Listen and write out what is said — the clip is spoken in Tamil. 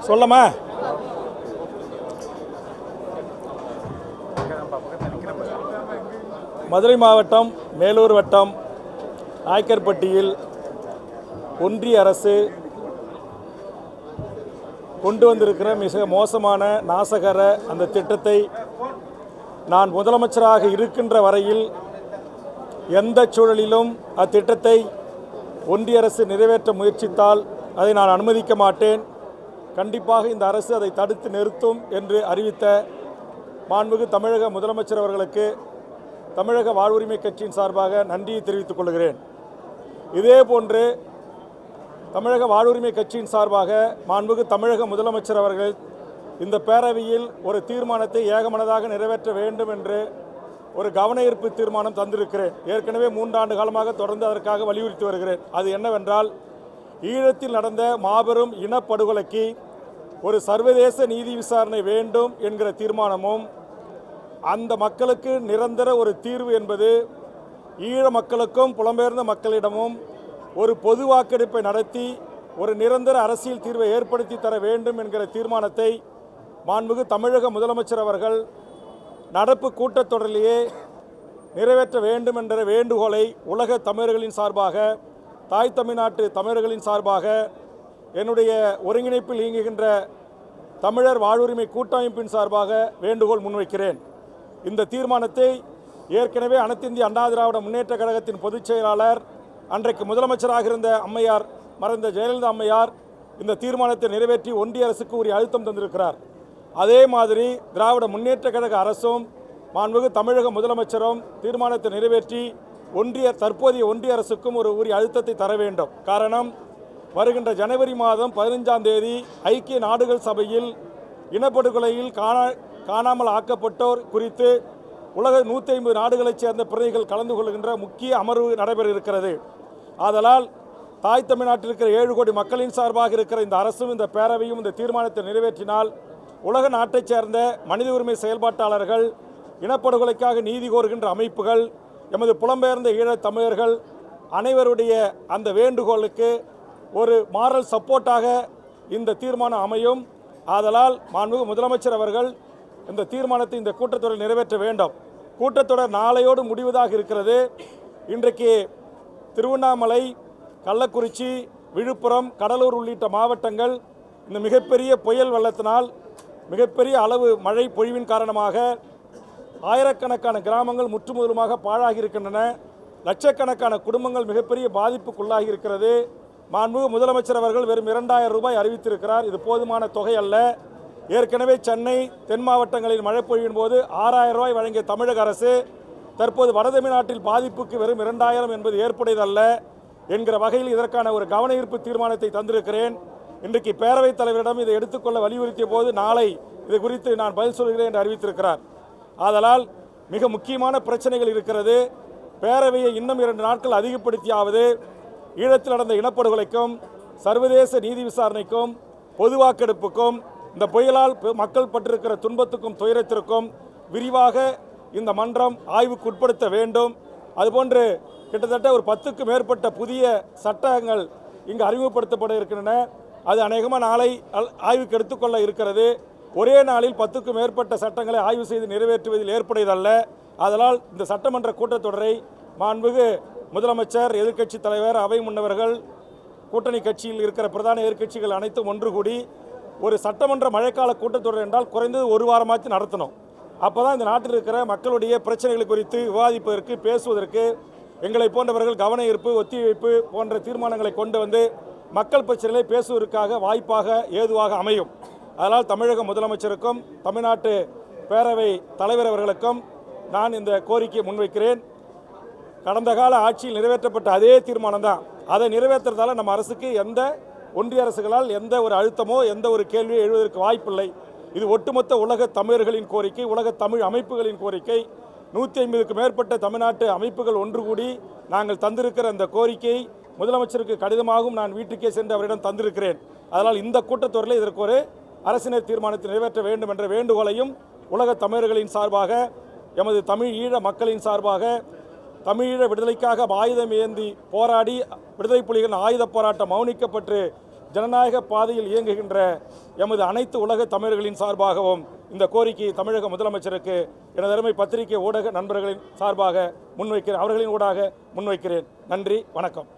சொல்லமா? மதுரை மாவட்டம் மேலூர் வட்டம் நாய்க்கர்பட்டியில் ஒன்றிய அரசு கொண்டு வந்திருக்கிற மிக மோசமான நாசகர அந்த திட்டத்தை நான் முதலமைச்சராக இருக்கின்ற வரையில் எந்த சூழலிலும் அத்திட்டத்தை ஒன்றிய அரசு நிறைவேற்ற முயற்சித்தால் அதை நான் அனுமதிக்க மாட்டேன். கண்டிப்பாக இந்த அரசு அதை தடுத்து நிறுத்தும் என்று அறிவித்த மாண்புமிகு தமிழக முதலமைச்சர் அவர்களுக்கு தமிழக வாழ்வுரிமை கட்சியின் சார்பாக நன்றியை தெரிவித்துக் கொள்கிறேன். இதேபோன்று தமிழக வாழ்வுரிமை கட்சியின் சார்பாக மாண்புமிகு தமிழக முதலமைச்சர் அவர்கள் இந்த பேரவையில் ஒரு தீர்மானத்தை ஏகமனதாக நிறைவேற்ற வேண்டும் என்று ஒரு கவன ஈர்ப்பு தீர்மானம் தந்திருக்கிறேன். ஏற்கனவே 3 ஆண்டு காலமாக தொடர்ந்து அதற்காக வலியுறுத்தி வருகிறேன். அது என்னவென்றால், ஈழத்தில் நடந்த மாபெரும் இனப்படுகொலைக்கு ஒரு சர்வதேச நீதி விசாரணை வேண்டும் என்கிற தீர்மானமும், அந்த மக்களுக்கு நிரந்தர ஒரு தீர்வு என்பது ஈழ மக்களுக்கும் புலம்பெயர்ந்த மக்களிடமும் ஒரு பொது வாக்கெடுப்பை நடத்தி ஒரு நிரந்தர அரசியல் தீர்வை ஏற்படுத்தி தர வேண்டும் என்கிற தீர்மானத்தை மாண்புமிகு தமிழக முதலமைச்சர் அவர்கள் நடப்பு கூட்டத்தொடரிலேயே நிறைவேற்ற வேண்டும் என்ற வேண்டுகோளை உலக தமிழர்களின் சார்பாக, தாய் தமிழ்நாட்டு தமிழர்களின் சார்பாக, என்னுடைய ஒருங்கிணைப்பில் இயங்குகின்ற தமிழர் வாழ்வுரிமை கூட்டமைப்பின் சார்பாக வேண்டுகோள் முன்வைக்கிறேன். இந்த தீர்மானத்தை ஏற்கனவே அனைத்து இந்திய அண்ணா திராவிட முன்னேற்ற கழகத்தின் பொதுச் செயலாளர், அன்றைக்கு முதலமைச்சராக இருந்த அம்மையார், மறைந்த ஜெயலலிதா அம்மையார் இந்த தீர்மானத்தை நிறைவேற்றி ஒன்றிய அரசுக்கு உரிய அழுத்தம் தந்திருக்கிறார். அதே மாதிரி திராவிட முன்னேற்ற கழக அரசும் மாண்புமிகு தமிழக முதலமைச்சரும் தீர்மானத்தை நிறைவேற்றி தற்போதைய ஒன்றிய அரசுக்கும் ஒரு உரிய அழுத்தத்தை தர வேண்டும். காரணம், வருகின்ற ஜனவரி மாதம் 15ஆம் தேதி ஐக்கிய நாடுகள் சபையில் இனப்படுகொலையில் காணாமல் ஆக்கப்பட்டோர் குறித்து உலக 150 நாடுகளைச் சேர்ந்த பிரதிகள் கலந்து கொள்கின்ற முக்கிய அமர்வு நடைபெற இருக்கிறது. ஆதலால் தாய் தமிழ்நாட்டில் இருக்கிற 7 கோடி மக்களின் சார்பாக இருக்கிற இந்த அரசும் இந்த பேரவையும் இந்த தீர்மானத்தை நிறைவேற்றினால் உலக நாட்டைச் சேர்ந்த மனித உரிமை செயல்பாட்டாளர்கள், இனப்படுகொலைக்காக நீதி கோருகின்ற அமைப்புகள், எமது புலம்பெயர்ந்த ஈழத் தமிழர்கள் அனைவருடைய அந்த வேண்டுகோளுக்கு ஒரு மாரல் சப்போர்ட்டாக இந்த தீர்மானம் அமையும். ஆதலால் மாண்புமிகு முதலமைச்சர் அவர்கள் இந்த தீர்மானத்தை இந்த கூட்டத்தொடரில் நிறைவேற்ற வேண்டும். கூட்டத்தொடர் நாளையோடு முடிவதாக இருக்கிறது. இன்றைக்கு திருவண்ணாமலை, கள்ளக்குறிச்சி, விழுப்புரம், கடலூர் உள்ளிட்ட மாவட்டங்கள் இந்த மிகப்பெரிய புயல் வெள்ளத்தினால், மிகப்பெரிய அளவு மழை பொழிவின் காரணமாக ஆயிரக்கணக்கான கிராமங்கள் முற்றுமுதலுமாக பாழாகி இருக்கின்றன. லட்சக்கணக்கான குடும்பங்கள் மிகப்பெரிய பாதிப்புக்குள்ளாகி இருக்கிறது. மாண்புமிகு முதலமைச்சர் அவர்கள் வெறும் 2000 ரூபாய் அறிவித்திருக்கிறார். இது போதுமான தொகை அல்ல. ஏற்கனவே சென்னை, தென் மாவட்டங்களில் மழை பொழிவின் போது 6000 ரூபாய் வழங்கிய தமிழக அரசு தற்போது வட தமிழ்நாட்டில் பாதிப்புக்கு வெறும் 2000 என்பது ஏற்புடையதல்ல என்கிற வகையில் இதற்கான ஒரு கவன ஈர்ப்பு தீர்மானத்தை தந்திருக்கிறேன். இன்றைக்கு பேரவைத் தலைவரிடம் இதை எடுத்துக்கொள்ள வலியுறுத்திய போது நாளை இது குறித்து நான் பதில் சொல்கிறேன் என்று அறிவித்திருக்கிறார். ஆதலால் மிக முக்கியமான பிரச்சனைகள் இருக்கிறது. பேரவையை இன்னும் 2 நாட்கள் அதிகப்படுத்தியாவது ஈழத்தில் நடந்த இனப்படுகொலைக்கும், சர்வதேச நீதி விசாரணைக்கும், பொது வாக்கெடுப்புக்கும், இந்த புயலால் மக்கள் பட்டிருக்கிற துன்பத்துக்கும் துயரத்திற்கும் விரிவாக இந்த மன்றம் ஆய்வுக்கு உட்படுத்த வேண்டும். அதுபோன்று கிட்டத்தட்ட ஒரு 10க்கும் மேற்பட்ட புதிய சட்டங்கள் இங்கு அறிமுகப்படுத்தப்பட இருக்கின்றன. அது அநேகமாக நாளை ஆய்வுக்கு எடுத்துக்கொள்ள இருக்கிறது. ஒரே நாளில் 10க்கும் மேற்பட்ட சட்டங்களை ஆய்வு செய்து நிறைவேற்றுவதில் ஏற்புடையதல்ல. அதனால் இந்த சட்டமன்ற கூட்டத்தொடரை மாண்புமிகு முதலமைச்சர், எதிர்க்கட்சி தலைவர், அவை முன்னவர்கள், கூட்டணி கட்சியில் இருக்கிற பிரதான எதிர்க்கட்சிகள் அனைத்தும் ஒன்று கூடி ஒரு சட்டமன்ற மழைக்கால கூட்டத்தொடர் என்றால் குறைந்தது 1 வாரமாச்சு நடத்தணும். அப்போ தான் இந்த நாட்டில் இருக்கிற மக்களுடைய பிரச்சனைகள் குறித்து விவாதிப்பதற்கு, பேசுவதற்கு எங்களை போன்றவர்கள் கவன ஈர்ப்பு, ஒத்திவைப்பு போன்ற தீர்மானங்களை கொண்டு வந்து மக்கள் பிரச்சனைகளை பேசுவதற்காக வாய்ப்பாக ஏதுவாக அமையும். அதனால் தமிழக முதலமைச்சருக்கும் தமிழ்நாட்டு பேரவை தலைவர் அவர்களுக்கும் நான் இந்த கோரிக்கையை முன்வைக்கிறேன். கடந்த கால ஆட்சியில் நிறைவேற்றப்பட்ட அதே தீர்மானம் தான். அதை நிறைவேற்றுறதால நம்ம அரசுக்கு ஒன்றிய அரசுகளால் எந்த ஒரு அழுத்தமோ எந்த ஒரு கேள்வியோ எழுவதற்கு வாய்ப்பில்லை. இது ஒட்டுமொத்த உலக தமிழர்களின் கோரிக்கை, உலக தமிழ் அமைப்புகளின் கோரிக்கை. 150க்கும் மேற்பட்ட தமிழ்நாட்டு அமைப்புகள் ஒன்று கூடி நாங்கள் தந்திருக்கிற அந்த கோரிக்கை முதலமைச்சருக்கு கடிதமாகவும் நான் வீட்டுக்கே சென்று அவரிடம் தந்திருக்கிறேன். அதனால் இந்த கூட்டத்தொடரில் இதற்கு ஒரு அரசினர் தீர்மானத்தை நிறைவேற்ற வேண்டும் என்ற வேண்டுகோளையும் உலக தமிழர்களின் சார்பாக, எமது தமிழ் ஈழ மக்களின் சார்பாக, தமிழீழ விடுதலைக்காக ஆயுதம் ஏந்தி போராடி விடுதலை புலிகளின் ஆயுத போராட்டம் மௌனிக்கப்பட்டு ஜனநாயக பாதையில் இயங்குகின்ற எமது அனைத்து உலக தமிழர்களின் சார்பாகவும் இந்த கோரிக்கையை தமிழக முதலமைச்சருக்கு எனது அருமை பத்திரிகை ஊடக நண்பர்களின் சார்பாக முன்வைக்கிறேன், அவர்களின் ஊடாக முன்வைக்கிறேன். நன்றி, வணக்கம்.